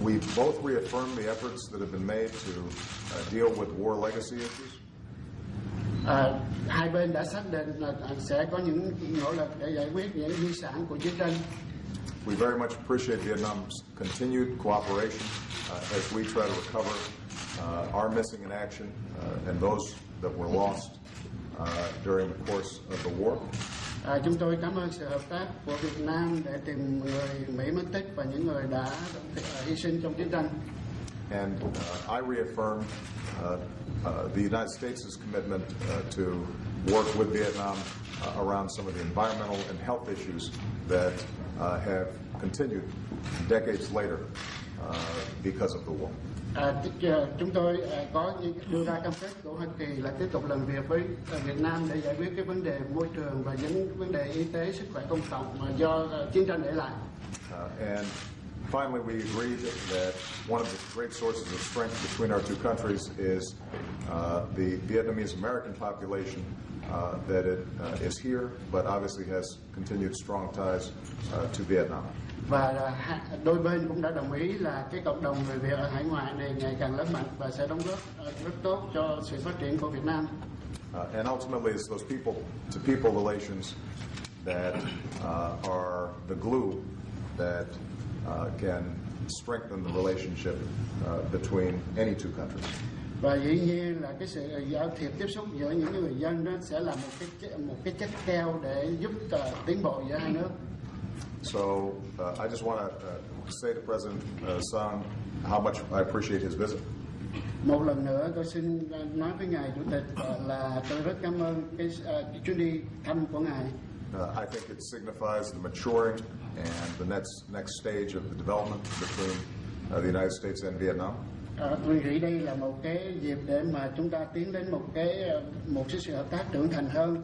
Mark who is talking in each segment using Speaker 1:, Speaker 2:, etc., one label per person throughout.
Speaker 1: We both reaffirmed the efforts that have been made to deal with war legacy issues.
Speaker 2: Hai bên đã xác định là sẽ có những nỗ lực để giải quyết những di sản của chiến tranh.
Speaker 1: We very much appreciate Vietnam's continued cooperation as we try to recover our missing in action and those that were lost during the course of the war.
Speaker 2: Chúng tôi cảm ơn sự hợp tác của Việt Nam để tìm người Mỹ mất tích và những người đã hy sinh trong chiến tranh.
Speaker 1: And I reaffirm the United States' commitment to work with Vietnam around some of the environmental and health issues that have continued decades later because of the war.
Speaker 2: Chúng tôi có đưa ra cam kết của Hoa Kỳ là tiếp tục làm việc với Việt Nam để giải quyết cái vấn đề môi trường và những vấn đề y tế, sức khỏe công cộng mà do chiến tranh để lại.
Speaker 1: And finally, we agreed that one of the great sources of strength between our two countries is the Vietnamese-American population, that it is here, but obviously has continued strong ties to Vietnam.
Speaker 2: Và đôi bên cũng đã đồng ý là cái cộng đồng người Việt ở hải ngoại này ngày càng lớn mạnh và sẽ đóng góp rất tốt cho sự phát triển của Việt Nam.
Speaker 1: And ultimately, it's those people-to-people relations that are the glue that can strengthen the relationship between any two countries.
Speaker 2: Và dĩ nhiên là cái sự giao thiệp tiếp xúc giữa những người dân đó sẽ là một cái chất keo để giúp tiến bộ giữa hai nước.
Speaker 1: So I just want to say to President Sang how much I appreciate his visit.
Speaker 2: Một lần nữa tôi xin nói với ngài Chủ tịch là tôi rất cảm ơn cái chuyến đi thăm của ngài.
Speaker 1: I think it signifies the maturing and the next stage of the development between the United States and Vietnam.
Speaker 2: Tôi nghĩ đây là một cái dịp để mà chúng ta tiến đến một cái sự hợp tác trưởng thành hơn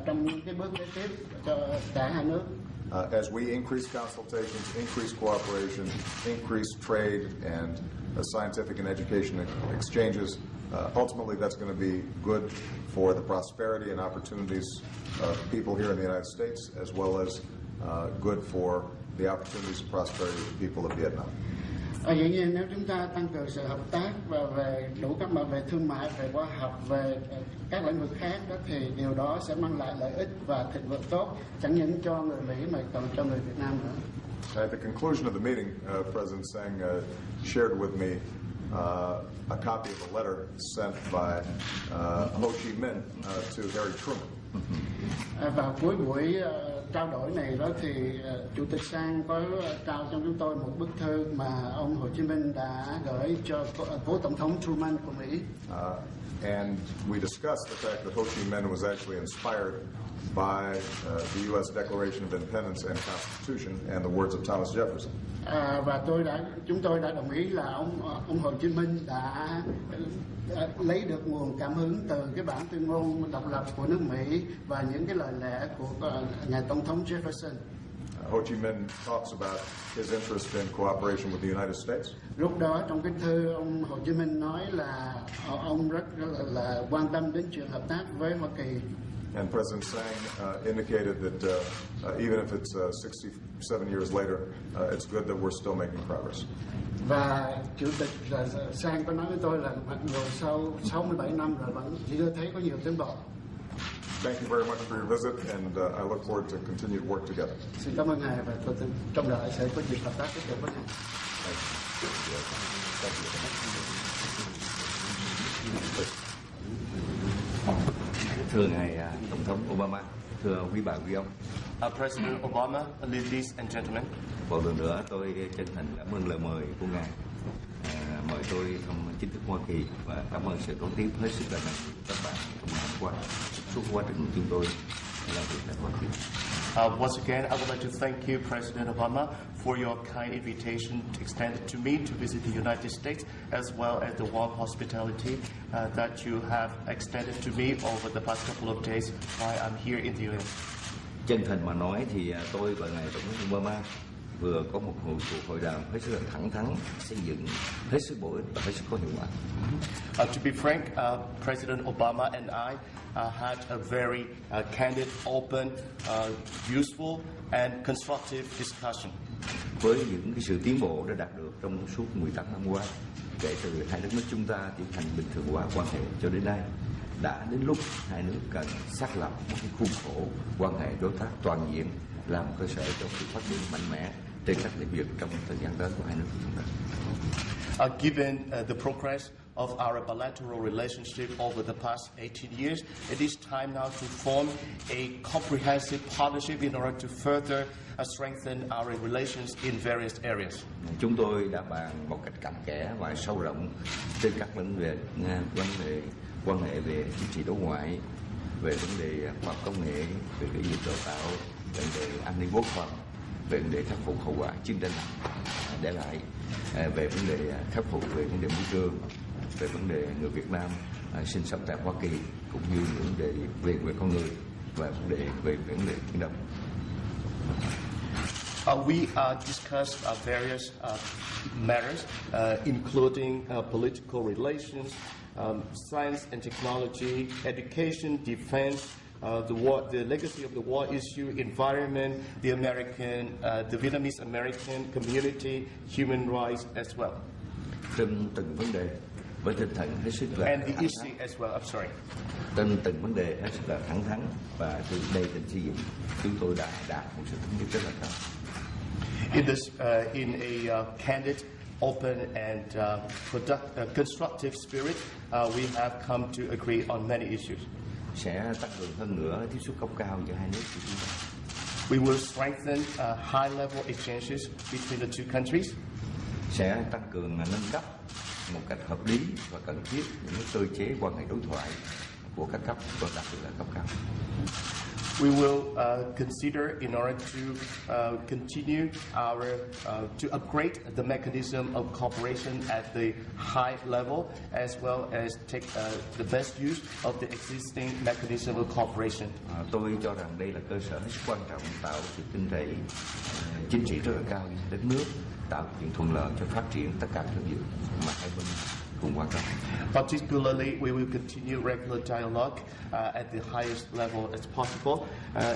Speaker 2: trong cái bước kế tiếp cho cả hai nước.
Speaker 1: As we increase consultations, increase cooperation, increase trade and scientific and education exchanges, ultimately that's going to be good for the prosperity and opportunities of people here in the United States, as well as good for the opportunities and prosperity of the people of Vietnam.
Speaker 2: Dĩ nhiên nếu chúng ta tăng cường sự hợp tác và về đủ các mặt về thương mại, về khoa học, về các lĩnh vực khác đó thì điều đó sẽ mang lại lợi ích và thịnh vượng tốt chẳng những cho người Mỹ mà còn cho người Việt Nam nữa.
Speaker 1: At the conclusion of the meeting, President Sang shared with me a copy of a letter sent by Ho Chi Minh to Harry Truman.
Speaker 2: Vào cuối buổi trao đổi này đó thì Chủ tịch Sang có trao cho chúng tôi một bức thư mà ông Hồ Chí Minh đã gửi cho cố Tổng thống Truman của Mỹ.
Speaker 1: And we discussed the fact that Ho Chi Minh was actually inspired by the U.S. Declaration of Independence and Constitution and the words of Thomas Jefferson.
Speaker 2: Và chúng tôi đã đồng ý là ông Hồ Chí Minh đã lấy được nguồn cảm hứng từ cái bản tuyên ngôn độc lập của nước Mỹ và những cái lời lẽ của ngài Tổng thống Jefferson.
Speaker 1: Ho Chi Minh talks about his interest in cooperation with the United States.
Speaker 2: Lúc đó trong cái thư ông Hồ Chí Minh nói là ông rất là quan tâm đến chuyện hợp tác với Hoa Kỳ.
Speaker 1: And President Sang indicated that even if it's 67 years later, it's good that we're still making progress.
Speaker 2: Và Chủ tịch Sang có nói với tôi là mặc dù sau 67 năm rồi vẫn chưa thấy có nhiều tiến bộ.
Speaker 1: Thank you very much for your visit, and I look forward to continued work together.
Speaker 2: Xin cảm ơn ngài và tôi trong đợi sẽ có dịp hợp tác tiếp tục với ngài.
Speaker 3: Thưa ngài Tổng thống Obama, thưa quý bà quý ông.
Speaker 4: President Obama, ladies and gentlemen.
Speaker 3: Một lần nữa tôi chân thành cảm ơn lời mời của ngài mời tôi thăm chính thức Hoa Kỳ và cảm ơn sự đón tiếp hết sức là nồng của các bạn trong năm qua suốt quá trình chúng tôi làm việc tại Hoa Kỳ.
Speaker 4: Once again, I would like to thank you, President Obama, for your kind invitation extended to me to visit the United States, as well as the warm hospitality that you have extended to me over the past couple of days while I'm here in the US.
Speaker 3: Chân thành mà nói thì tôi và ngài Tổng thống Obama vừa có một cuộc hội đàm hết sức là thẳng thắn, xây dựng, hết sức bổ ích và hết sức có hiệu quả.
Speaker 4: To be frank, President Obama and I had a very candid, open, useful and constructive discussion.
Speaker 3: với những cái sự tiến bộ đã đạt được trong suốt 18 năm qua, kể từ hai đất nước chúng ta tiến hành bình thường hóa quan hệ cho đến nay, đã đến lúc hai nước cần xác lập một cái khuôn khổ quan hệ đối tác toàn diện làm cơ sở cho sự phát triển mạnh mẽ trên các lĩnh vực trong thời gian tới của hai nước chúng ta.
Speaker 4: Given the progress of our bilateral relationship over the past 18 years, it is time now to form a comprehensive partnership in order to further strengthen our relations in various areas.
Speaker 3: Chúng tôi đã bàn một cách cặn kẽ và sâu rộng trên các lĩnh vực quan hệ về chính trị đối ngoại, về vấn đề khoa học công nghệ, về lĩnh vực đào tạo, vấn đề an ninh quốc phòng, về vấn đề khắc phục hậu quả chiến tranh để lại, về vấn đề khắc phục về vấn đề môi trường, về vấn đề người Việt Nam sinh sống tại Hoa Kỳ, cũng như những vấn đề về quyền con người và vấn đề về Biển Đông.
Speaker 4: We discussed various matters, including political relations, science and technology, education, defense, the legacy of the war issue, environment, the Vietnamese American community, human rights as well.
Speaker 3: Trên từng vấn đề với tinh thần hết sức là
Speaker 4: and the issue as well. I'm sorry.
Speaker 3: Trên từng vấn đề hết sức là thẳng thắn và từ đây đến xây dựng chúng tôi đã đạt một sự thống nhất rất là cao.
Speaker 4: In a candid, open and constructive spirit, we have come to agree on many issues.
Speaker 3: Sẽ tăng cường hơn nữa tiếp xúc cấp cao giữa hai nước của chúng ta.
Speaker 4: We will strengthen high-level exchanges between the two countries.
Speaker 3: Sẽ tăng cường nâng cấp một cách hợp lý và cần thiết những cơ chế quan hệ đối thoại của các cấp và đặc biệt là cấp cao.
Speaker 4: We will consider in order to continue to upgrade the mechanism of cooperation at the high level, as well as take the best use of the existing mechanism of cooperation.
Speaker 3: Tôi cho rằng đây là cơ sở rất quan trọng tạo sự tin cậy chính trị rất là cao cho đất nước, tạo điều kiện thuận lợi cho phát triển tất cả các lĩnh vực mà hai bên cùng quan tâm.
Speaker 4: Particularly, we will continue regular dialogue at the highest level as possible.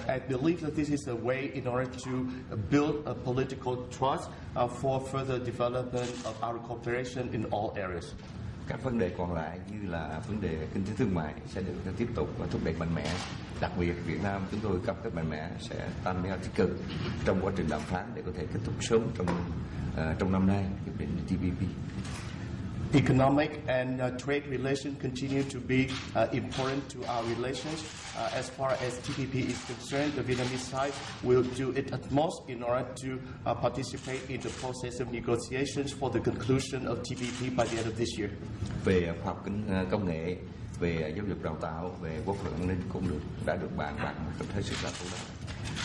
Speaker 4: I believe that this is a way in order to build a political trust for further development of our cooperation in all areas.
Speaker 3: Các vấn đề còn lại như là vấn đề kinh tế thương mại sẽ được tiếp tục và thúc đẩy mạnh mẽ. Đặc biệt Việt Nam chúng tôi cam kết mạnh mẽ sẽ tham gia tích cực trong quá trình đàm phán để có thể kết thúc sớm trong năm nay hiệp định TPP.
Speaker 4: Economic and trade relations continue to be important to our relations. As far as TPP is concerned, the Vietnamese side will do its utmost in order to participate in the process of negotiations for the conclusion of TPP by the end of this year.
Speaker 3: Về khoa học công nghệ, về giáo dục đào tạo, về quốc phòng an ninh cũng đã được bàn bạc một cách hết sức là thấu đáo.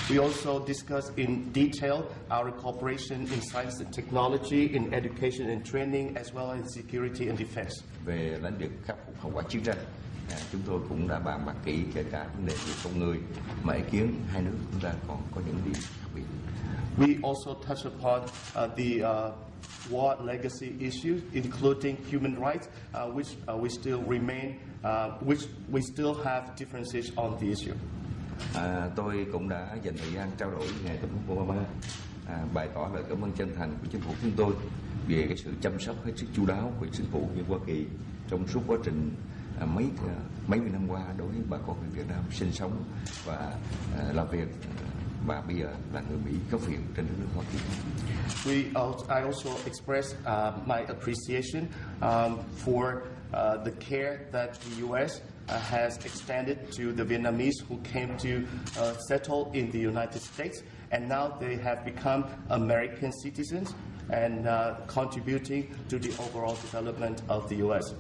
Speaker 4: We also discussed in detail our cooperation in science and technology, in education and training, as well as security and defense.
Speaker 3: Về lĩnh vực khắc phục hậu quả chiến tranh, chúng tôi cũng đã bàn bạc kỹ kể cả vấn đề về con người mà ý kiến hai nước chúng ta còn có những điểm khác biệt.
Speaker 4: We also touch upon the war legacy issues, including human rights, which we still have differences on the issue.
Speaker 3: Tôi cũng đã dành thời gian trao đổi với ngài Tổng thống Obama, bày tỏ lời cảm ơn chân thành của chính phủ chúng tôi về cái sự chăm sóc hết sức chu đáo của chính phủ Hoa Kỳ trong suốt quá trình mấy mươi năm qua đối với bà con người Việt Nam sinh sống và làm việc và bây giờ là người Mỹ gốc Việt trên đất nước Hoa Kỳ.
Speaker 4: I also express my appreciation for the care that the U.S. Has extended to the Vietnamese who came to settle in the United States, and now they have become American citizens and contributing to the overall development of the U.S.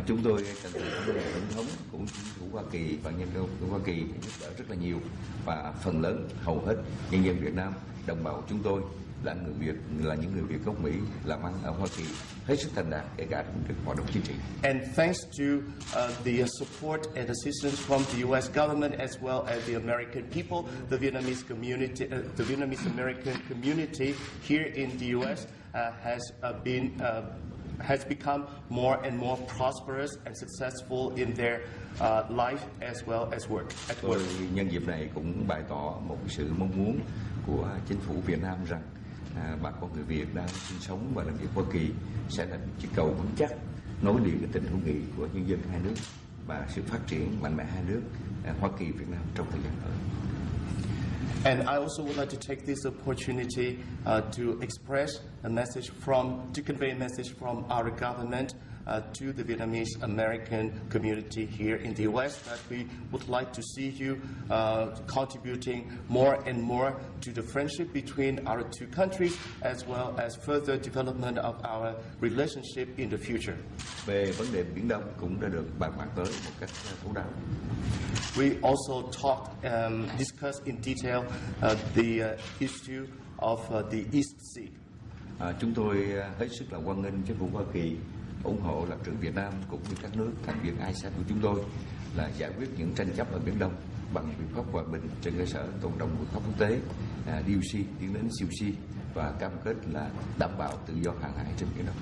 Speaker 3: Chúng tôi cần cảm ơn Tổng thống của chính phủ Hoa Kỳ và nhân dân của Hoa Kỳ giúp đỡ rất là nhiều, và phần lớn hầu hết nhân dân Việt Nam, đồng bào chúng tôi là những người Việt gốc Mỹ làm ăn ở Hoa Kỳ hết sức thành đạt kể cả trong hoạt động chính trị.
Speaker 4: And thanks to the support and assistance from the U.S. government as well as the American people, the Vietnamese community, the Vietnamese American community here in the U.S. Has become more and more prosperous and successful in their life as well as work.
Speaker 3: Tôi nhân dịp này cũng bày tỏ một sự mong muốn của chính phủ Việt Nam rằng bà con người Việt đang sinh sống và làm việc Hoa Kỳ sẽ là chiếc cầu vững chắc nối liền cái tình hữu nghị của nhân dân hai nước và sự phát triển mạnh mẽ hai nước Hoa Kỳ Việt Nam trong thời gian tới.
Speaker 4: And I also would like to take this opportunity to express a message to convey a message from our government to the Vietnamese American community here in the U.S. that we would like to see you contributing more and more to the friendship between our two countries, as well as further development of our relationship in the future.
Speaker 3: Về vấn đề Biển Đông cũng đã được bàn bạc tới một cách thấu đáo.
Speaker 4: We also discussed in detail the issue of the East Sea.
Speaker 3: Chúng tôi hết sức là hoan nghênh chính phủ Hoa Kỳ ủng hộ lập trường Việt Nam cũng như các nước thành viên ASEAN của chúng tôi là giải quyết những tranh chấp ở Biển Đông bằng biện pháp hòa bình trên cơ sở tôn trọng luật pháp quốc tế, DOC tiến đến COC và cam kết là đảm bảo tự do hàng hải trên Biển Đông.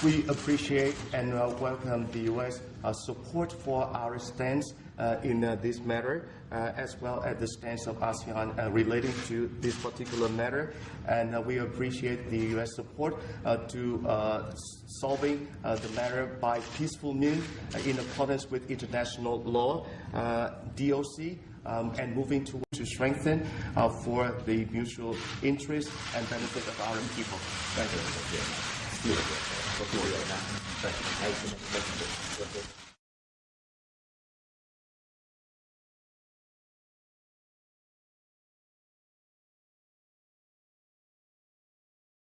Speaker 4: We appreciate and welcome the U.S. Support for our stance in this matter, as well as the stance of ASEAN relating to this particular matter. And we appreciate the U.S. support to solving the matter by peaceful means in accordance with international law, DOC, and moving to strengthen for the mutual interest and benefit of our people. Thank you.